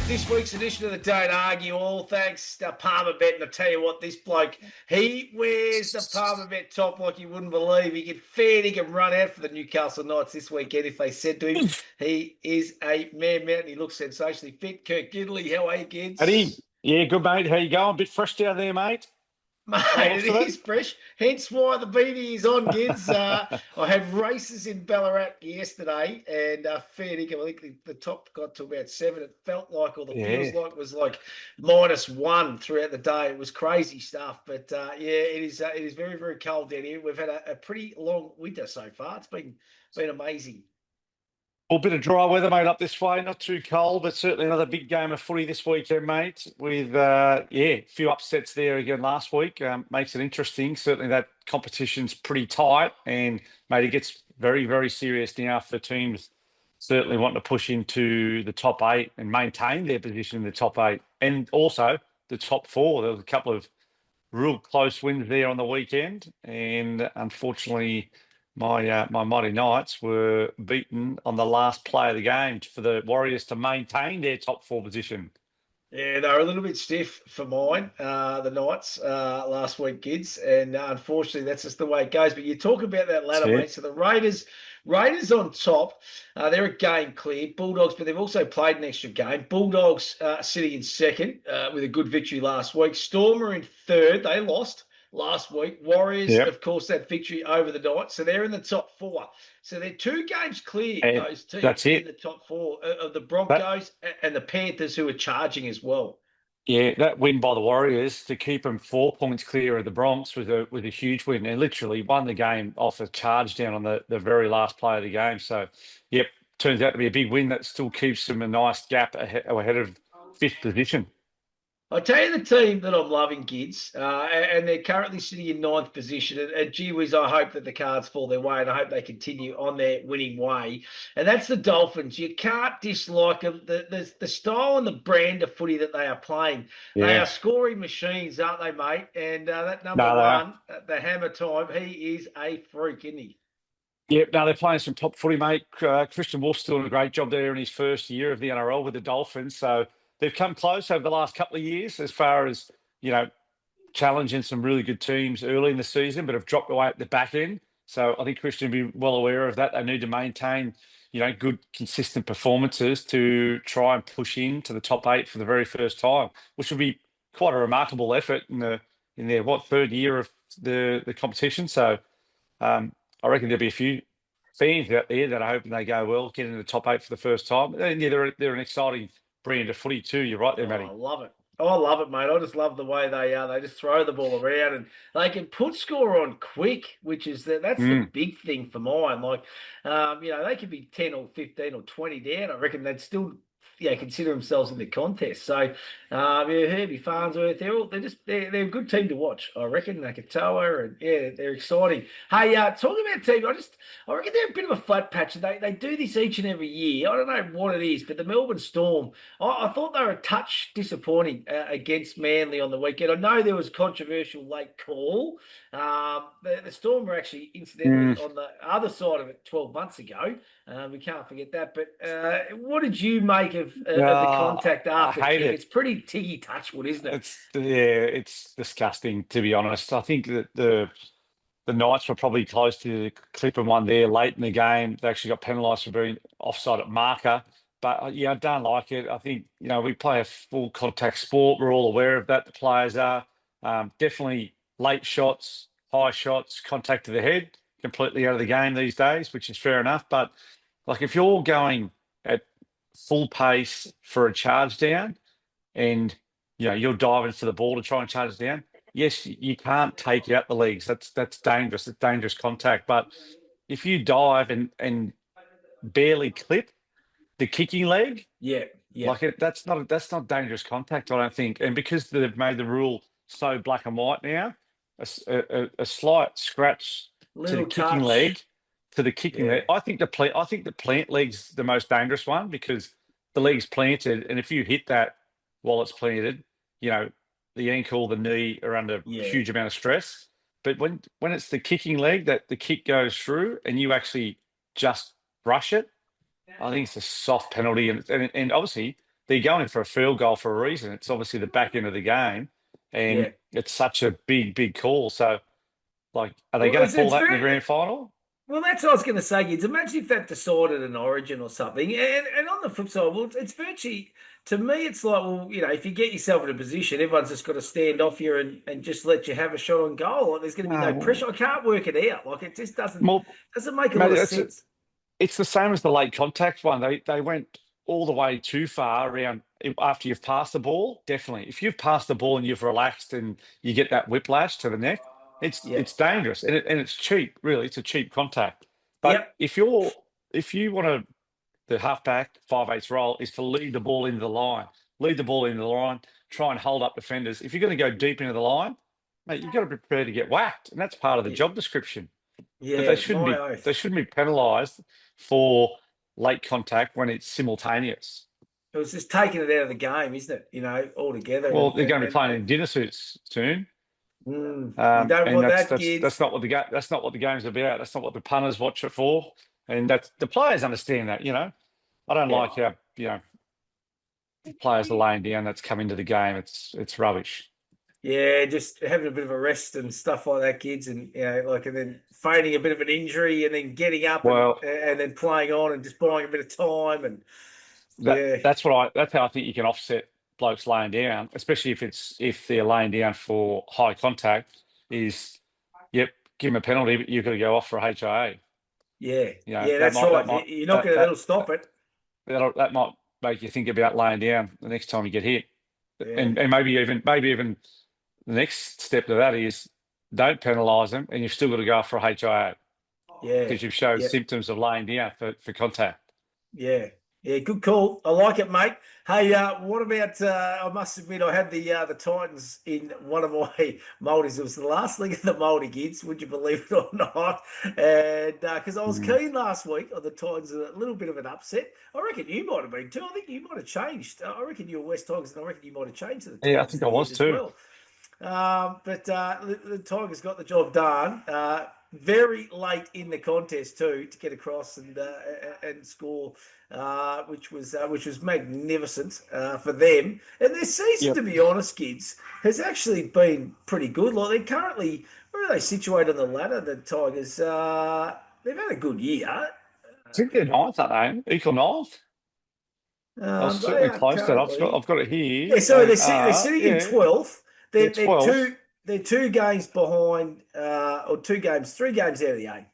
This week's edition of the Don't Argue All thanks to Palmer Bet. And I tell you what, this bloke, he wears the Palmer Bet top like you wouldn't believe. He can he can run out for the Newcastle Knights this weekend if they said to him. He is a man mountain. He looks sensationally fit. Kirk Gidley, how are you, Eddie, Gids? yeah, good mate. How you going? A bit fresh down there, mate. Mate, By the it looks of is fresh. Hence why the beanie is on, Gids. it. I had races in Ballarat yesterday, and fair dinkum, I think the top got to about 7. It felt like, or the feels Yeah. like, it was like -1 throughout the day. It was crazy stuff. But yeah, it is very, very cold down here. We've had a pretty long winter so far. It's been amazing. A bit of dry weather, mate, up this way. Not too cold, but certainly another big game of footy this weekend, mate. With a few upsets there again last week. Makes it interesting. Certainly that competition's pretty tight, and mate, it gets very, very serious now for teams certainly wanting to push into the top 8 and maintain their position in the top 8, and also the top 4. There was a couple of real close wins there on the weekend, and unfortunately, my mighty Knights were beaten on the last play of the game for the Warriors to maintain their top 4 position. Yeah, they were a little bit stiff for mine, the Knights, last week, Gids, and unfortunately, that's just the way it goes. But you talk about that That's ladder, mate. it. So the Raiders on top, they're a game clear. Bulldogs, but they've also played an extra game. Bulldogs sitting in second with a good victory last week. Storm are in third. They lost last week. Warriors, Yep. of course, that victory over the Knights. So they're in the top 4. So they're 2 games clear, And those teams that's in it. the top 4 of the That Broncos and the Panthers, who are charging as well. Yeah, that win by the Warriors to keep them 4 points clear of the Bronx was a huge win, and literally won the game off a charge down on the very last play of the game. So, yep, turns out to be a big win that still keeps them a nice gap ahead of 5th position. I tell you the team that I'm loving, Gids, and they're currently sitting in 9th position. And gee whiz, I hope that the cards fall their way, and I hope they continue on their winning way. And that's the Dolphins. You can't dislike them. The style and the brand of footy that they are playing. They are Yeah, scoring machines, aren't they, mate? And that number no, they are. one, the hammer time, he is a freak, isn't he? Yep, no, they're playing some top footy, mate. Christian Wolf's doing a great job there in his first year of the NRL with the Dolphins. So they've come close over the last couple of years as far as, you know, challenging some really good teams early in the season, but have dropped away at the back end. So I think Christian will be well aware of that. They need to maintain, good, consistent performances to try and push into the top 8 for the very first time, which would be quite a remarkable effort in their 3rd year of the competition. So I reckon there'll be a few fans out there that are hoping they go well, get into the top 8 for the first time. And yeah, they're an exciting brand of footy too. You're right there, Oh, I Matty. love it. Oh, I love it, mate. I just love the way they just throw the ball around and they can put score on quick, which is that's the Mm. big thing for mine. Like, they could be 10 or 15 or 20 down. I reckon they'd still consider themselves in the contest. So Herbie Farnsworth, they're a good team to watch. I reckon Nakatoa and yeah, they're exciting. Hey, talking about team, I reckon they're a bit of a flat patch. They do this each and every year. I don't know what it is, but the Melbourne Storm. I thought they were a touch disappointing against Manly on the weekend. I know there was a controversial late call. The Storm were actually incidentally Mm. on the other side of it 12 months ago. We can't forget that. But what did you make of the contact I after hate kick? it. It's pretty tiggy touchwood, isn't it? It's disgusting to be honest. I think that the Knights were probably close to clipping one there late in the game. They actually got penalised for being offside at marker. But yeah, I don't like it. I think we play a full contact sport. We're all aware of that. The players are definitely late shots, high shots, contact to the head, completely out of the game these days, which is fair enough. But like if you're going at full pace for a charge down and you're diving for the ball to try and charge it down. Yes, you can't take out the legs. That's dangerous. It's dangerous contact. But if you dive and barely clip the kicking leg, Yeah, yeah. like that's not dangerous contact, I don't think. And because they've made the rule so black and white now, a slight scratch to the Little kicking leg, touch. leg. Yeah. I think the plant leg's the most dangerous one because the leg's planted, and if you hit that while it's planted, you know the ankle, the knee are under Yeah. huge amount of stress. But when it's the kicking leg that the kick goes through, and you actually just brush it, I think it's a soft penalty, and obviously they're going for a field goal for a reason. It's obviously the back end of the game, and Yeah. it's such a big call. So, like, are they Well, going to call it's that in the very. grand final? Well, that's what I was going to say, kids. Imagine if that decided an origin or something. And on the flip side, well, it's virtually, to me, it's like, well, if you get yourself in a position, everyone's just got to stand off you and just let you have a shot on goal. Like, there's going to be no pressure. No. I can't work it out. Like, it just Well, doesn't make a lot Matty, of sense. it's the same as the late contact one. They went all the way too far around after you've passed the ball. Definitely, if you've passed the ball and you've relaxed and you get that whiplash to the neck, Yeah. it's dangerous and it's cheap. Really, it's a cheap contact. But Yep. if you want to, the halfback 5/8 role is to lead the ball into the line, lead the ball into the line, try and hold up defenders. If you're going to go deep into the line, mate, you've got to be prepared to get whacked, and that's part of the Yeah. job description. But Yeah. My they oath. shouldn't be penalised for late contact when it's simultaneous. It was just taking it out of the game, isn't it? Altogether. Well, And, they're and, going to be and, playing and in dinner suits soon, you don't and want that, that's kids. not what that's not what the game's about. That's not what the punters watch it for, and that's the players understand that. I don't Yeah. like how players are laying down. That's come into the game. It's rubbish. Yeah, just having a bit of a rest and stuff like that, kids, and and then feigning a bit of an injury, and then getting up Well, and then playing on and just buying a bit of time, and yeah, that's how I think you can offset blokes laying down, especially if they're laying down for high contact. Is Yep, give them a penalty, but you've got to go off for a HIA. yeah, yeah, That that's might right. You're not going to. That'll stop it. that might make you think about laying down the next time you get hit, Yeah, and maybe even the next step to that is don't penalise them, and you've still got to go off for a HIA yeah, because you've showed yeah. symptoms of laying down for contact. Yeah, yeah, good call. I like it, mate. Hey, what about? I must admit, I had the Titans in one of my multis. It was the last league of the multi gigs. Would you believe it or not? And because I was Mm. keen last week on the Titans, a little bit of an upset. I reckon you might have been too. I think you might have changed. I reckon you were West Tigers, and I reckon you might have changed to the Yeah, I Titans think in I the was end as too. well. But the Tigers got the job done very late in the contest too to get across and score, which was magnificent for them. And their season, Yep. to be honest, kids, has actually been pretty good. Like they're currently, where are they situated on the ladder? The Tigers, they've had a good year. I think they're ninth, aren't they? Equal ninth. I was They certainly are close to that. currently. I've got it here. Yeah, so They they're are, sitting in yeah, 12th. yeah, They're they're 12th. two they're 2 games behind, or 2 games, 3 games out of the 8.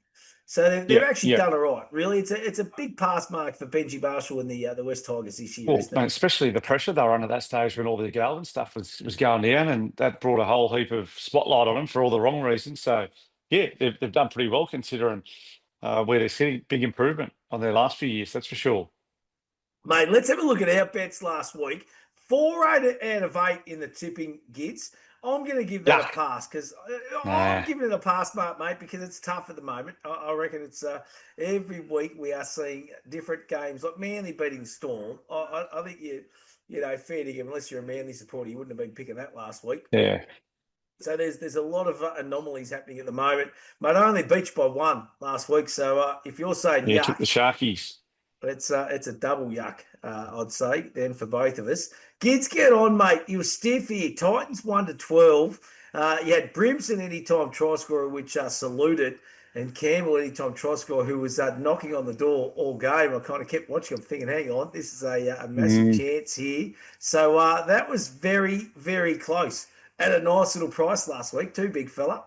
So they've Yep, actually yep. done all right. Really, it's a big pass mark for Benji Marshall and the West Tigers this year, Well, isn't man, it? especially the pressure they were under that stage when all the Galvin stuff was going down, and that brought a whole heap of spotlight on them for all the wrong reasons. So, yeah, they've done pretty well considering where they're sitting. Big improvement on their last few years, that's for sure. Mate, let's have a look at our bets last week. 4 out of 8 in the tipping gids. I'm going to give that a Yuck. pass because I'm Nah. giving it a pass mark, mate, because it's tough at the moment. I reckon it's every week we are seeing different games like Manly beating Storm. I think fair to give, unless you're a Manly supporter, you wouldn't have been picking that last week. Yeah. So there's a lot of anomalies happening at the moment. Mate, I only beat you by 1 last week. So if you're saying Yeah, took yuck, the Sharkies. it's a double yuck, I'd say, then for both of us. Kids, get on, mate. You were stiff here. Titans 1-12. You had Brimson anytime try scorer, which saluted, and Campbell anytime try scorer, who was knocking on the door all game. I kind of kept watching. I'm thinking, hang on, this is a massive Mm. chance here. So that was very, very close at a nice little price last week, too, big fella.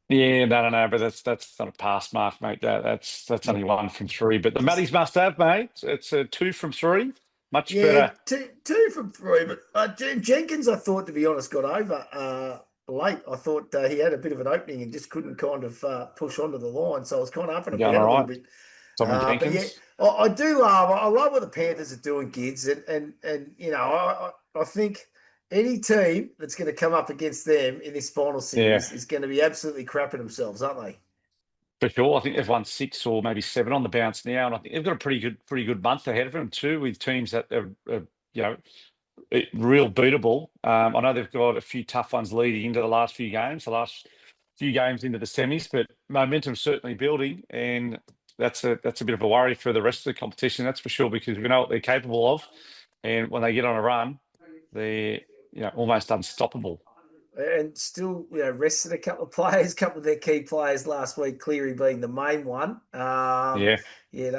Yeah, no, but that's not a pass mark, mate. That's only 1 from 3. But the Maddies must have, mate. It's a 2 from 3. Much Yeah, better. two from three. But Jenkins, I thought, to be honest, got over late. I thought he had a bit of an opening and just couldn't kind of push onto the line. So I was kind of up and Going about all a little right. bit. Tommy But yeah, Jenkins. I love what the Panthers are doing, kids. And I think any team that's going to come up against them in this final Yeah. series is going to be absolutely crapping themselves, aren't they? For sure, I think they've won 6 or maybe 7 on the bounce now, and I think they've got a pretty good month ahead of them too, with teams that are real beatable. I know they've got a few tough ones leading into the last few games into the semis, but momentum's certainly building, and that's a bit of a worry for the rest of the competition. That's for sure, because we know what they're capable of. and when they get on a run, they're almost unstoppable. And still, rested a couple of players, a couple of their key players last week, Cleary being the main one. Yeah.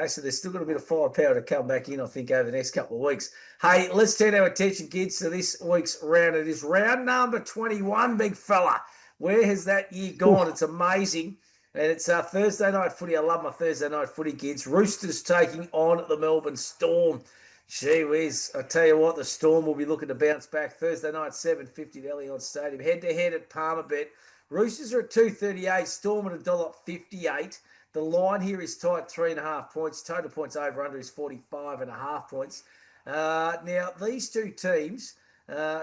So they've still got a bit of firepower to come back in, I think, over the next couple of weeks. Hey, let's turn our attention, kids, to this week's round. It is round number 21, big fella. Where has that year gone? Oof. It's amazing. And it's Thursday night footy. I love my Thursday night footy, kids. Roosters taking on the Melbourne Storm. Gee whiz, I tell you what, the Storm will be looking to bounce back Thursday night, 7:50 at Allianz Stadium. Head-to-head at Palmerbet. Roosters are at 2.38, Storm at $1.58. The line here is tight, 3.5 points. Total points over under is 45.5 points. Now, these two teams,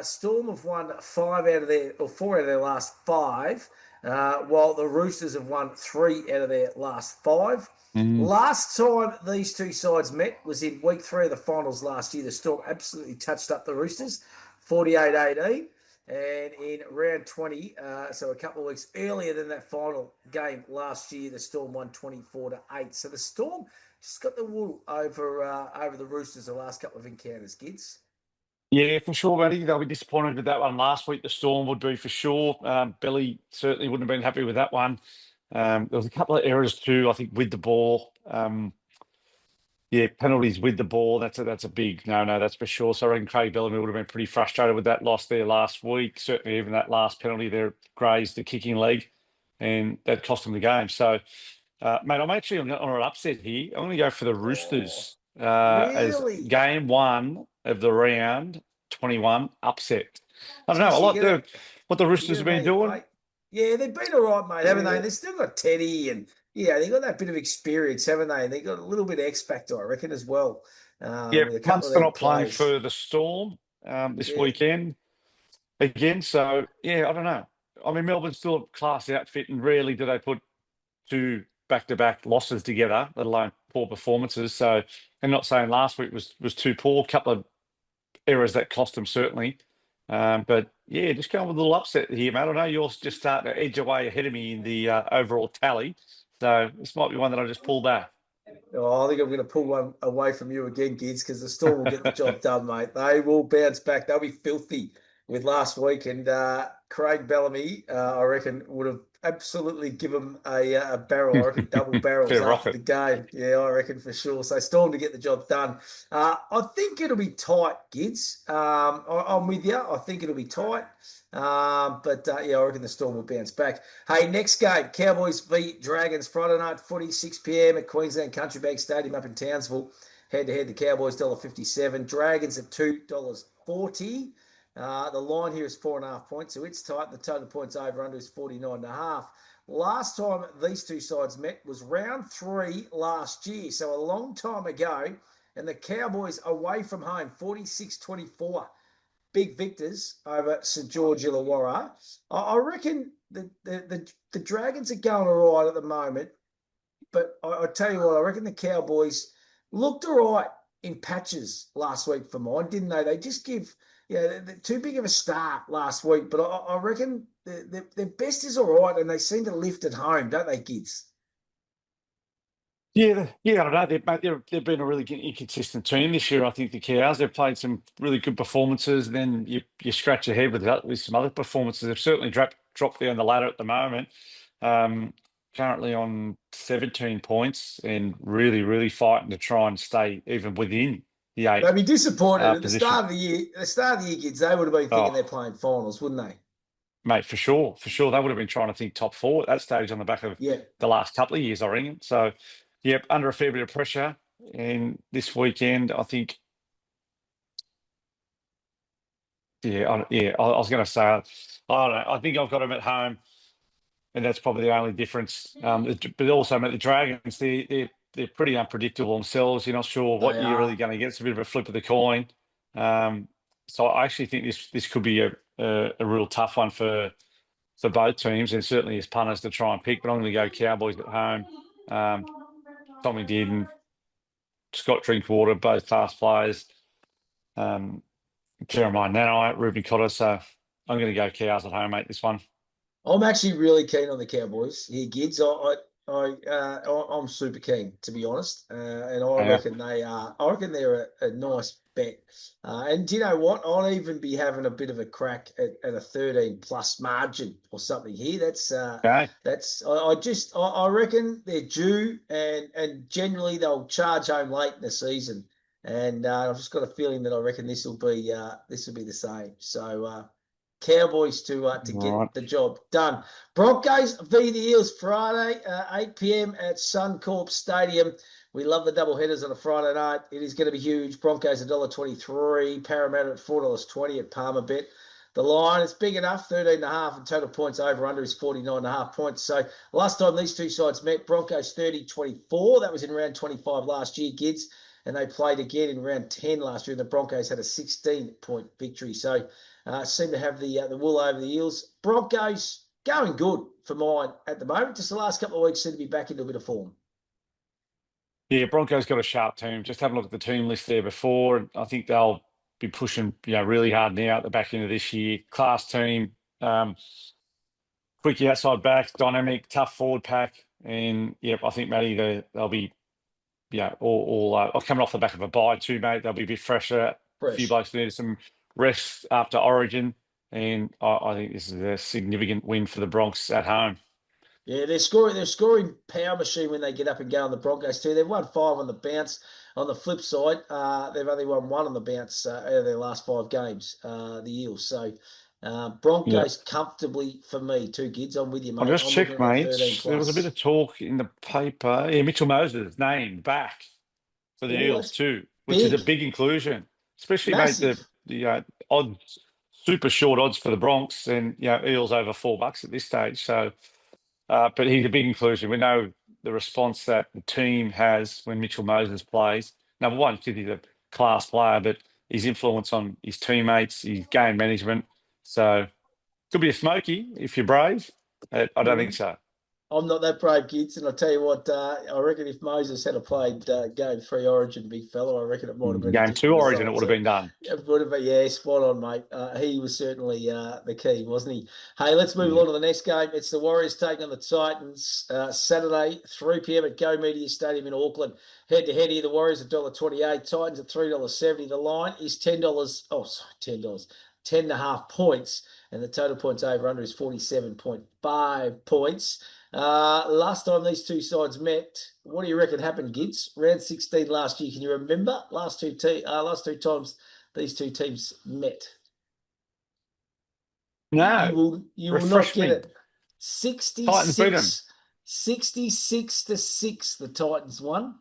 Storm have won four out of their last five, while the Roosters have won 3 out of their last 5. Mm. Last time these two sides met was in week 3 of the finals last year. The Storm absolutely touched up the Roosters, 48-18. And in round 20, so a couple of weeks earlier than that final game last year, the Storm won 24-8. So the Storm just got the wool over the Roosters the last couple of encounters, kids. Yeah, for sure, Matty. They'll be disappointed with that one last week. The Storm would be for sure. Billy certainly wouldn't have been happy with that one. There was a couple of errors too, I think, with the ball. Penalties with the ball. That's a big no, that's for sure. So I reckon Craig Bellamy would have been pretty frustrated with that loss there last week. Certainly, even that last penalty there grazed the kicking leg, and that cost him the game. So, mate, I'm actually on an upset here. I'm going to go for the Roosters as Really? game 1 of the round 21 upset. I don't know. I Geez, like what the Roosters you're have gonna know been your doing. fate. Yeah, they've been all right, mate, haven't they? Yeah. They've still got Teddy and they've got that bit of experience, haven't they? And they've got a little bit of X factor, I reckon, as well, Yeah, with a couple of Munster their not playing players. for the Storm this Yeah. weekend again. So, yeah, I don't know. I mean, Melbourne's still a class outfit, and rarely do they put 2 back-to-back losses together, let alone poor performances. So, I'm not saying last week was too poor. A couple of errors that cost them, certainly. But, yeah, just going with a little upset here, mate. I know you're just starting to edge away ahead of me in the overall tally. So, this might be one that I just pull back. Oh, I think I'm going to pull one away from you again, Gids, because the Storm will get the job done, mate. They will bounce back. They'll be filthy with last week. And Craig Bellamy, I reckon, would have absolutely given a barrel. I reckon double barrels Fair after rocket. the game. Yeah, I reckon for sure. So Storm to get the job done. I think it'll be tight, Gids. I'm with you. I think it'll be tight. I reckon the Storm will bounce back. Hey, next game, Cowboys v Dragons, Friday night footy, 6 p.m. at Queensland Country Bank Stadium up in Townsville. Head-to-head, the Cowboys, $1.57. Dragons at $2.40. The line here is 4.5 points, so it's tight. The total points over under is 49.5. Last time these two sides met was round 3 last year, so a long time ago, and the Cowboys away from home, 46-24. Big victors over St George Illawarra. I reckon the Dragons are going all right at the moment, but I tell you what, I reckon the Cowboys looked all right in patches last week for mine, didn't they? They just give they're too big of a start last week, but I reckon their best is all right, and they seem to lift at home, don't they, kids? Yeah, I don't know. They've been a really inconsistent team this year. I think the Cows, they've played some really good performances. And then you scratch your head with some other performances. They've certainly dropped down the ladder at the moment. Currently on 17 points and really, really fighting to try and stay even within the 8 They'd be disappointed at the position. start of the year. At the start of the year, kids, they would have been thinking Oh, they're playing finals, wouldn't they? mate, for sure. For sure. They would have been trying to think top 4 at that stage on the back of Yeah. the last couple of years, I reckon. So, yep, under a fair bit of pressure. And this weekend, I think, I was going to say, I don't know. I think I've got them at home, and that's probably the only difference. But also, mate, the Dragons, they're pretty unpredictable themselves. You're not sure what They you're really are. going to get. It's a bit of a flip of the coin. So I actually think this could be a real tough one for both teams, and certainly as punters to try and pick. But I'm going to go Cowboys at home. Um, Tommy Dearden, Scott Drinkwater, both fast players. Jeremiah Nanai, Ruben Cotter. So I'm going to go Cows at home, mate. This one. I'm actually really keen on the Cowboys here, Gids. I'm super keen, to be honest, and I Yeah. reckon they are. I reckon they're a nice bet. And do you know what? I'll even be having a bit of a crack at a 13 plus margin or something here. Okay. I reckon they're due, and generally they'll charge home late in the season. And I've just got a feeling that I reckon this will be the same. So Cowboys to All get right. the job done. Broncos v the Eels Friday, 8 p.m. at Suncorp Stadium. We love the double headers on a Friday night. It is going to be huge. Broncos $1.23, Parramatta at $4.20 at Palmer Bet. The line is big enough, 13.5, and total points over under is 49.5 points. So last time these two sides met, Broncos 30-24. That was in round 25 last year, Gids. And they played again in round 10 last year, and the Broncos had a 16-point victory. So seem to have the wool over the Eels. Broncos going good for mine at the moment. Just the last couple of weeks seem to be back into a bit of form. Yeah, Broncos got a sharp team. Just have a look at the team list there before. I think they'll be pushing, really hard now at the back end of this year. Class team, quick outside back, dynamic, tough forward pack, and yep, I think Matty, they'll be, all coming off the back of a bye too, mate. They'll be a bit fresher. A few Fresh. blokes needed some rest after Origin, and I think this is a significant win for the Bronx at home. Yeah, they're scoring power machine when they get up and go on the Broncos too. They've won 5 on the bounce. On the flip side, they've only won 1 on the bounce out of their last 5 games, the Eels. So Yeah. Broncos comfortably for me, 2 kids. I'm with you, I'll mate. just I'm looking check, at that mate. 13 There was a bit plus. of talk in the paper. Yeah, Mitchell Moses named back for the Oh, Eels that's too, which is a big. big inclusion, especially mate Massive. the odds, super short odds for the Bronx, and Eels over $4 at this stage. So, but he's a big inclusion. We know the response that the team has when Mitchell Moses plays. Number one, because he's a class player, but his influence on his teammates, his game management. So could be a smoky if you're brave. I don't think so. I'm not that brave, kids, and I'll tell you what. I reckon if Moses had played Game 3 Origin, big fella, I reckon it might have been a Game different two Origin, it result. would have So been done. it would have been, yeah, spot on, mate. He was certainly the key, wasn't he? Hey, let's move Yeah. on to the next game. It's the Warriors taking on the Titans Saturday, 3 p.m. at Go Media Stadium in Auckland. Head to head here, the Warriors $1.28, Titans at $3.70. The line is $10. Oh, sorry, $10. 10.5 points, and the total points over under is 47.5 points. Last time these two sides met, what do you reckon happened, Gids? Round 16 last year. Can you remember last two times these two teams met? You No, will not refresh get me. it. Titans beat them. 66 to 6 the Titans won.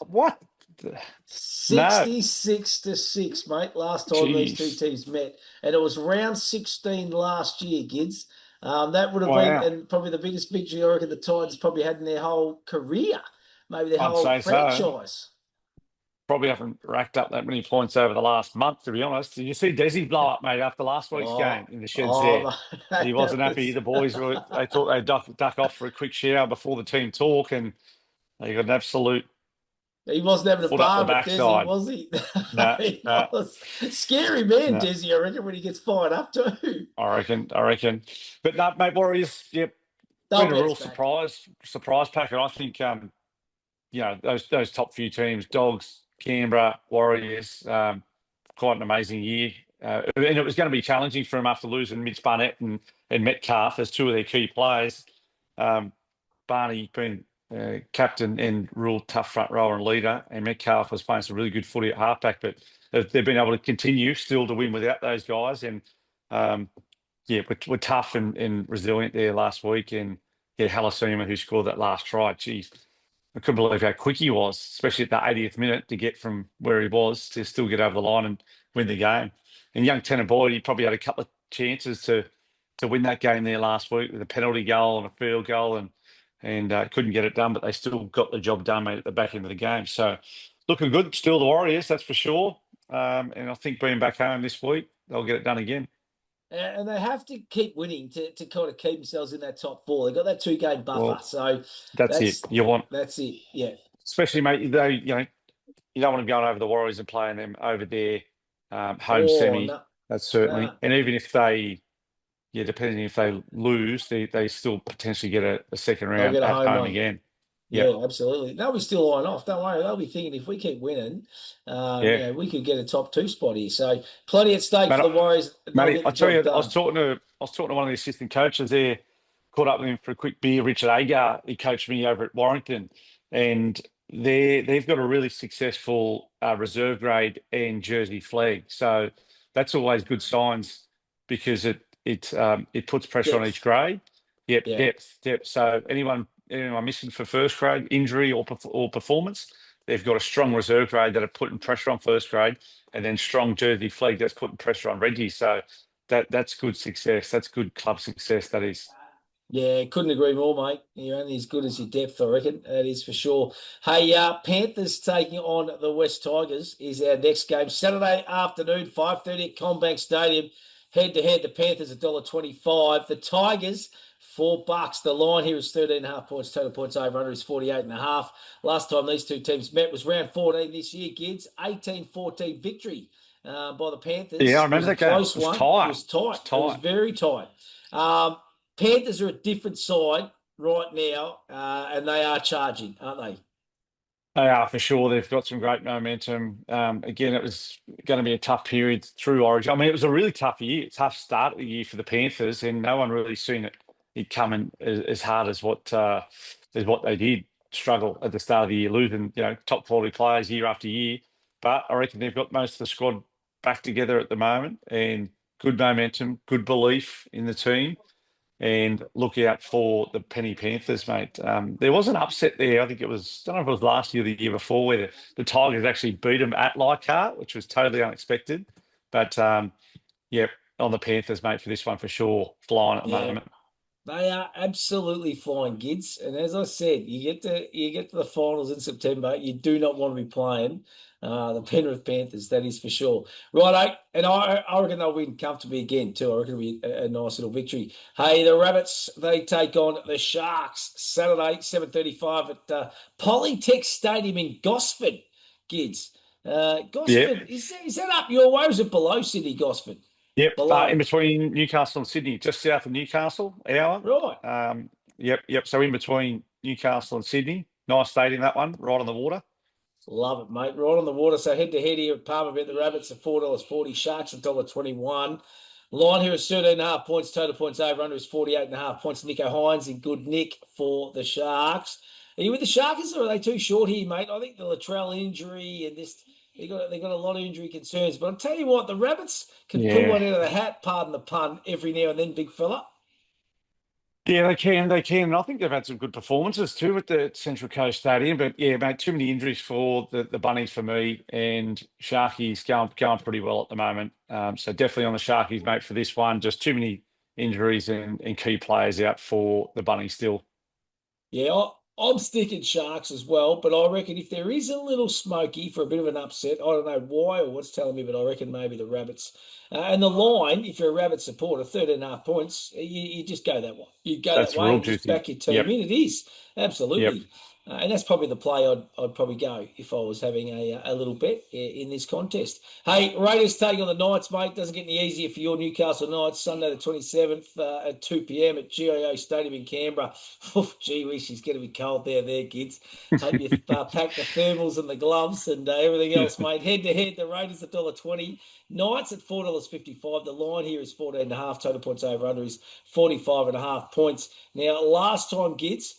What? No. 66 to 6, mate. Last time these two Jeez. teams met. And it was round 16 last year, Gids. That would have been, Wow. and probably the biggest victory I reckon the Titans probably had in their whole career, maybe their I'd whole say so. franchise. Probably haven't racked up that many points over the last month, to be honest. Did you see Desi blow up, mate, after last week's game Oh, in the sheds there? oh, mate, He wasn't that happy. was. The boys they thought they'd duck off for a quick shower before the team talk, and they got an absolute He wasn't having a foot up the bar with Desi, backside. was he? No, He no, was. Scary man, no. Desi, I reckon, when he gets fired up too. I reckon. But no, mate, Warriors, yep, They'll been a bounce real back. surprise pack, and I think those top few teams, Dogs, Canberra, Warriors, quite an amazing year. And it was going to be challenging for them after losing Mitch Barnett and Metcalf as two of their key players. Um, Barney being captain and real tough front rower and leader, and Metcalf was playing some really good footy at halfback, but they've been able to continue still to win without those guys. And um, yeah, we're tough and resilient there last week. And yeah, Halasima, who scored that last try, geez, I couldn't believe how quick he was, especially at the 80th minute to get from where he was to still get over the line and win the game. And young Tanner Boyd, he probably had a couple of chances to win that game there last week with a penalty goal and a field goal, and couldn't get it done, but they still got the job done, mate, at the back end of the game. So looking good, still the Warriors, that's for sure. And I think being back home this week, they'll get it done again. And they have to keep winning to kind of keep themselves in that top 4. They've got that 2 game buffer. Well, So that's it. that's You want, that's it. Yeah. especially, mate, you don't want to be going over the Warriors and playing them over their home Oh, semi. no, That's certainly, no. and even if they, depending if they lose, they still potentially get a second They'll round get a at home home one. again. Yep. Yeah, absolutely. They'll be still eyeing off. Don't worry. They'll be thinking if we keep winning, Yeah. we could get a top two spot here. So plenty at stake for Mate, the Warriors. They'll Matty, get I the tell job you, done. I was talking to one of the assistant coaches there, caught up with him for a quick beer, Richard Agar. He coached me over at Warrington, and they've got a really successful reserve grade and jersey flag. So that's always good signs because it puts pressure on each Depth. grade. Yep, Yeah. depth. So anyone missing for first grade injury or performance, they've got a strong reserve grade that are putting pressure on first grade, and then strong jersey flag that's putting pressure on Reggie. So that's good success. That's good club success. That is. Yeah, couldn't agree more, mate. You're only as good as your depth, I reckon. That is for sure. Hey, Panthers taking on the West Tigers is our next game. Saturday afternoon, 5:30 at Combank Stadium. Head to head, the Panthers $1.25. The Tigers, $4. The line here is 13.5 points. Total points over under is 48.5. Last time these two teams met was round 14 this year, kids. 18-14 victory by the Yeah, I Panthers. It remember was a that game. It close was one. It tight. was It tight. was It was tight. very tight. Um, Panthers are a different side right now, and they are charging, aren't they? They are for sure. They've got some great momentum. Again, it was going to be a tough period through Origin. I mean, it was a really tough year, tough start of the year for the Panthers, and no one really seen it coming as hard as what they did. Struggle at the start of the year, losing top quality players year after year. But I reckon they've got most of the squad back together at the moment, and good momentum, good belief in the team. And look out for the Penny Panthers, mate. There was an upset there. I think it was, I don't know if it was last year or the year before, where the Tigers actually beat them at Leichhardt, which was totally unexpected. But yeah, on the Panthers, mate, for this one for sure, flying at the Yeah, moment. they are absolutely flying, Gids. And as I said, you get to the finals in September. You do not want to be playing the Penrith Panthers. That is for sure. Right, and I reckon they'll win comfortably again too. I reckon it'll be a nice little victory. Hey, the Rabbits they take on the Sharks Saturday 7:35 at Polytech Stadium in Gosford. Gids, Yep, Gosford is that up your way or is it below Sydney? Gosford yep. In below. between Newcastle and Sydney, just south of Newcastle, hour. Right. Yep. So in between Newcastle and Sydney, nice stadium that one, right on the water. Love it, mate. Right on the water. So head to head here at Palmer Bet the Rabbits at $4.40. Sharks $1.21. Line here is 13.5 points. Total points over under is 48.5 points. Nico Hines in good nick for the Sharks. Are you with the Sharkers or are they too short here, mate? I think the Latrell injury and this they got a lot of injury concerns. But I'll tell you what, the Rabbits can pull Yeah. one out of the hat, pardon the pun, every now and then, big fella. Yeah, they can. They can. And I think they've had some good performances too at the Central Coast Stadium. But yeah, mate, too many injuries for the Bunnies for me. And Sharkies going pretty well at the moment. So definitely on the Sharkies, mate, for this one. Just too many injuries and key players out for the Bunnies still. Yeah, I'm sticking Sharks as well, but I reckon if there is a little smoky for a bit of an upset, I don't know why or what's telling me, but I reckon maybe the Rabbits. And the line, if you're a Rabbit supporter, 13.5 points, you just go that way. You go that That's way real and just juicy. back your team Yep. in. It is, Yep. absolutely. And that's probably the play I'd probably go if I was having a little bet in this contest. Hey, Raiders taking on the Knights, mate. Doesn't get any easier for your Newcastle Knights. Sunday the 27th at 2 p.m. at GIO Stadium in Canberra. Oh, gee whiz, it's going to be cold there, kids. Hope you pack the thermals and the gloves and everything else, mate. Head to head, the Raiders $1.20. Knights at $4.55. The line here is 14.5. Total points over under is 45.5 points. Now, last time, kids,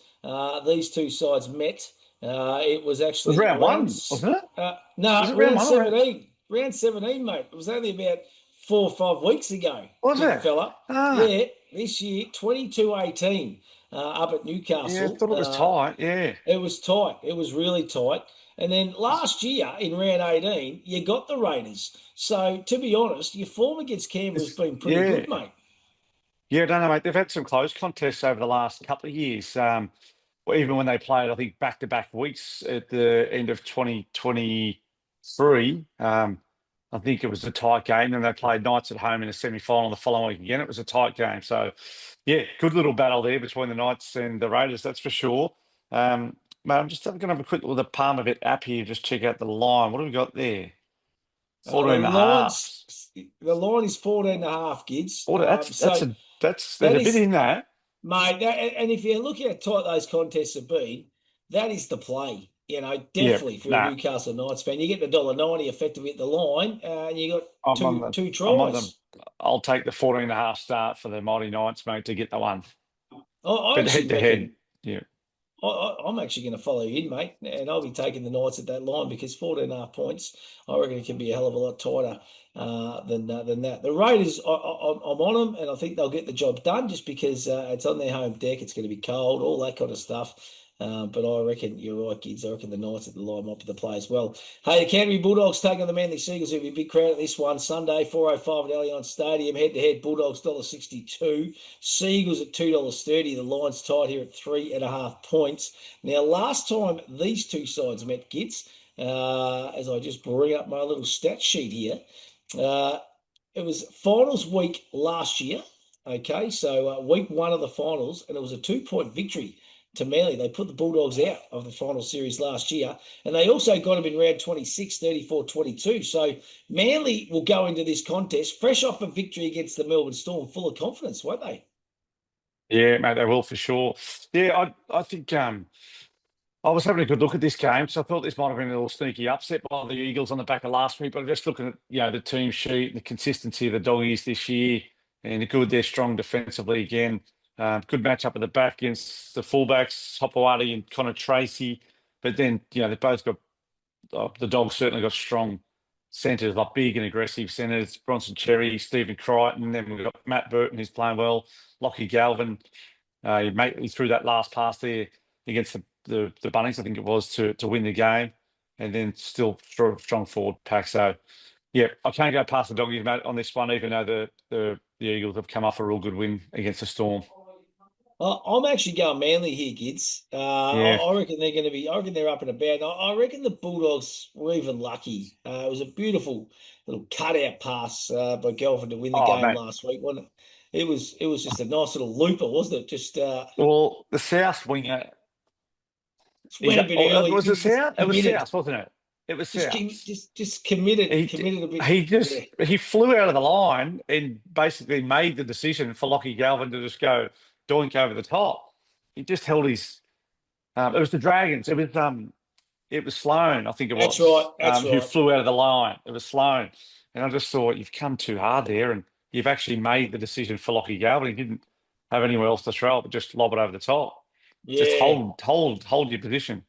these two sides met. It was It was actually round round one, wasn't it? Was no it round round one or round? 17. Round 17, mate. It was only about 4 or 5 weeks ago, Was big it? fella. Ah, Yeah, this year 22-18 up at yeah, I Newcastle. thought it was tight. Yeah. It was tight. It was really tight. And then last year in round 18, you got the Raiders. So to be honest, your form against Canberra has been pretty Yeah. good, mate. Yeah, I don't know, mate. They've had some close contests over the last couple of years. Well, even when they played, I think back-to-back weeks at the end of 2023. I think it was a tight game, and they played Knights at home in a semi-final the following week again. It was a tight game. So, yeah, good little battle there between the Knights and the Raiders, that's for sure. Mate, I'm just going to have a quick look at the Palmer app here, just check out the line. What have we got there? Uh, 14 the and a line's half. the line is 14.5 kids. Order, So there's that a bit is in that. mate, and if you look at how tight those contests have been, that is the play. Yeah, Definitely for a nah, Newcastle Knights fan, you get the $1.90 effectively at the line, and you got I'm on two the, two I'm on the, tries. I'll take the 14.5 start for the Mighty Knights, mate, to get the one. I But actually head to head, reckon yeah. I'm actually going to follow you in, mate, and I'll be taking the Knights at that line because 14.5 points, I reckon it can be a hell of a lot tighter than that. The Raiders, I'm on them, and I think they'll get the job done just because it's on their home deck. It's going to be cold, all that kind of stuff. But I reckon you're right, kids. I reckon the Knights at the line might be the play as well. Hey, the Canterbury Bulldogs taking on the Manly Seagulls. There'll be a big crowd at this one Sunday, 4:05 at Allianz Stadium. Head to head, Bulldogs $1.62. Seagulls at $2.30. The line's tied here at 3.5 points. Now, last time these two sides met, Gids, as I just bring up my little stat sheet here, uh, it was finals week last year. Okay, so week one of the finals, and it was a 2 point victory to Manly. They put the Bulldogs out of the final series last year, and they also got them in round 26, 34-22. So Manly will go into this contest fresh off a victory against the Melbourne Storm, full of confidence, won't they? Yeah, mate, they will for sure. Yeah, I think I was having a good look at this game, so I thought this might have been a little sneaky upset by the Eagles on the back of last week. But just looking at the team sheet and the consistency of the Doggies this year, and they're strong defensively again. Good matchup at the back against the fullbacks, Hopewadi and Connor Tracy. But then they both got the Dogs certainly got strong centres, like big and aggressive centres. Bronson Cherry, Stephen Crichton, then we've got Matt Burton who's playing well, Lockie Galvin. He threw that last pass there against the Bunnies, I think it was, to win the game, and then still strong forward pack. So yeah, I can't go past the Doggies, mate, on this one, even though the Eagles have come off a real good win against the Storm. I'm actually going Manly here, kids. Yeah. I reckon they're going to be. I reckon they're up and about. I reckon the Bulldogs were even lucky. It was a beautiful little cutout pass by Gelfand to win the Oh, game mate. last week, wasn't it? It was just a nice little looper, wasn't it? Just Well, the South winger, went a bit early. was it He just South? It was committed. South, wasn't it? It was South. Just committed. He Committed a bit. he just Yeah, he flew out of the line and basically made the decision for Lockie Galvin to just go doink over the top. He just held his. It was the Dragons. It was Sloan, I think it that's right. was, That's who right. flew out of the line. It was Sloan, and I just thought you've come too hard there, and you've actually made the decision for Lockie Galvin. He didn't have anywhere else to throw it, but just lob it over the top. Just Yeah. hold your position.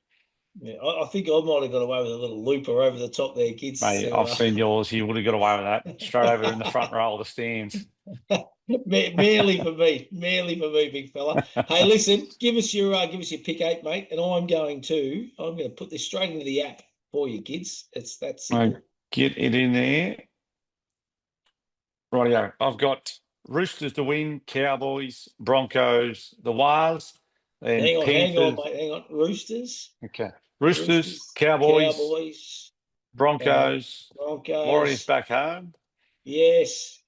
Yeah, I think I might have got away with a little looper over the top there, kids. Mate, So I've seen yours. You would have got away with that. Straight over in the front row of the stands. Merely for me, big fella. Hey, listen, give us your pick eight, mate, and I'm going to put this straight into the app for you, kids. It's that I simple. get it in there. Rightio. I've got Roosters to win, Cowboys, Broncos, the Wales, then Hang on, Panthers. mate. Hang on. Roosters, Okay. Roosters, Roosters, Cowboys, Cowboys, uh, Broncos, Warriors Broncos. back home, Yes,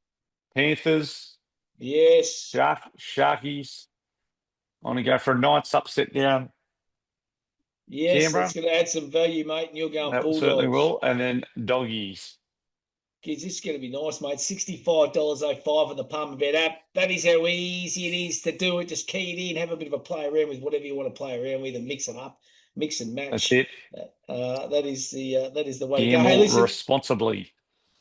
Panthers, yes, Sharkies. I'm going to go for a Knights upset down yes. That's Canberra. going to add some value, mate. And you're going That certainly Bulldogs. will. And then Doggies. Kids, this is going to be nice, mate. $65.05 on the Palmer Bet app. That is how easy it is to do it. Just key it in, have a bit of a play around with whatever you want to play around with, and mix it up, mix and That's match. it. That is the way to go. Hey, Gamble listen, responsibly.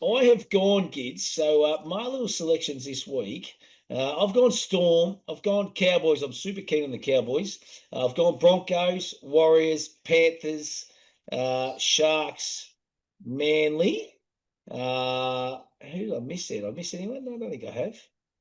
I have gone, kids. So my little selections this week. I've gone Storm. I've gone Cowboys. I'm super keen on the Cowboys. I've gone Broncos, Warriors, Panthers, Sharks, Manly. Who did I miss there? Did I miss anyone? No, I don't think I have.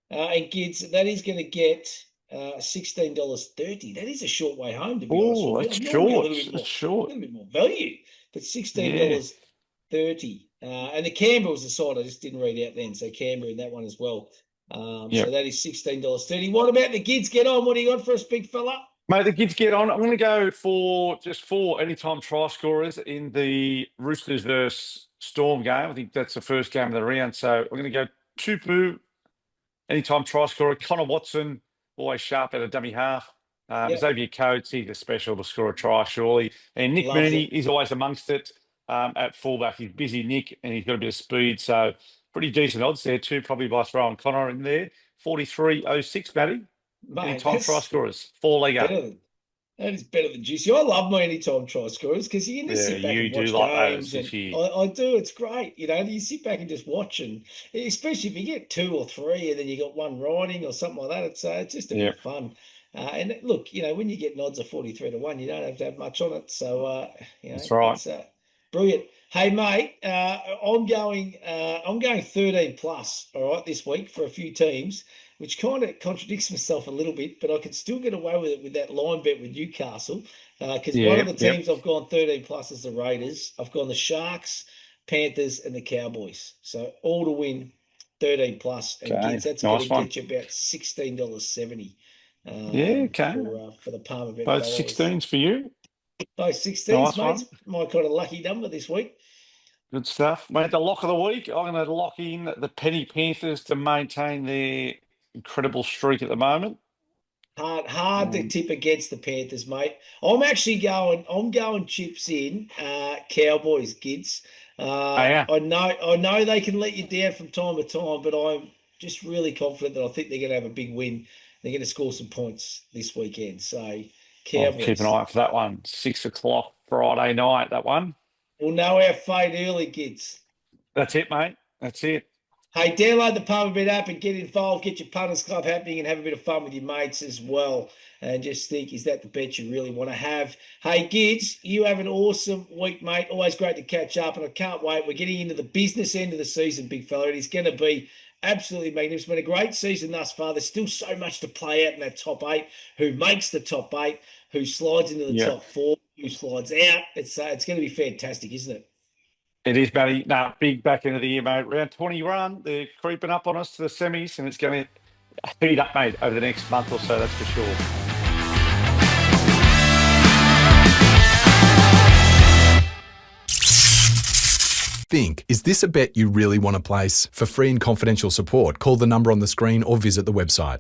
And kids, that is going to get $16.30. That is a short way home, to be honest Oh, with you. that's I'm normally short. That's a short. little bit more value, but Yeah. $16.30. And the Canberra was the side I just didn't read out then. So Canberra in that one as well. So Yep. that is $16.30. What about the kids? Get on. What do you got for us, big fella? Mate, the kids get on. I'm going to go for just four anytime try scorers in the Roosters versus Storm game. I think that's the first game of the round. So I'm going to go Tupu, anytime try scorer. Connor Watson, always sharp at a dummy half. Yep. Xavier Coates, he's a special to score a try, surely. And Nick Loves Mooney, it. he's always amongst it at fullback. He's busy, Nick, and he's got a bit of speed. So pretty decent odds there too, probably by throwing Connor in there. 43.06, Matty. Mate, Anytime try that's scorers. Four legger. better than That is better than juicy. I love my anytime try scorers because you can just Yeah, sit back you and do watch like those games, this and year. I do. It's great, you sit back and just watch, and especially if you get two or three, and then you got one riding or something like that. It's just a bit Yeah, of fun. And look, when you get odds of 43-1, you don't have to have much on it. So that's right. it's brilliant. Hey mate, I'm going 13 plus. All right, this week for a few teams, which kind of contradicts myself a little bit, but I can still get away with it with that line bet with Newcastle. Because one Yeah, of the yep. teams I've gone 13 plus is the Raiders. I've gone the Sharks, Panthers, and the Cowboys. So all to win 13 plus and Okay, Gids. That's going to nice one. get you about $16.70 Yeah, okay. for the Palmer Bet Both followers. 16s for you. Those 16s, Nice mates. one. My kind of lucky number this week. Good stuff. Mate, the lock of the week, I'm going to lock in the Penny Panthers to maintain their incredible streak at the moment. Hard to Um, tip against the Panthers, mate. I'm going chips in, Cowboys, kids. oh, yeah. I know they can let you down from time to time, but I'm just really confident that I think they're going to have a big win. They're going to score some points this weekend. So, I'll keep an Cowboys. eye out for that one. 6 o'clock Friday night, that one. We'll know our fate early, kids. That's it, mate. That's it. Hey, download the Palmerbet app and get involved. Get your punters club happening and have a bit of fun with your mates as well. And just think, is that the bet you really want to have? Hey, Gids, you have an awesome week, mate. Always great to catch up, and I can't wait. We're getting into the business end of the season, big fella. It is going to be absolutely magnificent. It's been a great season thus far. There's still so much to play out in that top eight. Who makes the top eight? Who slides into the Yeah, top four? Who slides out? It's going to be fantastic, isn't it? it is, Matty. No, big back end of the year, mate. Round 21, they're creeping up on us to the semis, and it's going to heat up, mate, over the next month or so, that's for sure. Think, is this a bet you really want to place? For free and confidential support, call the number on the screen or visit the website.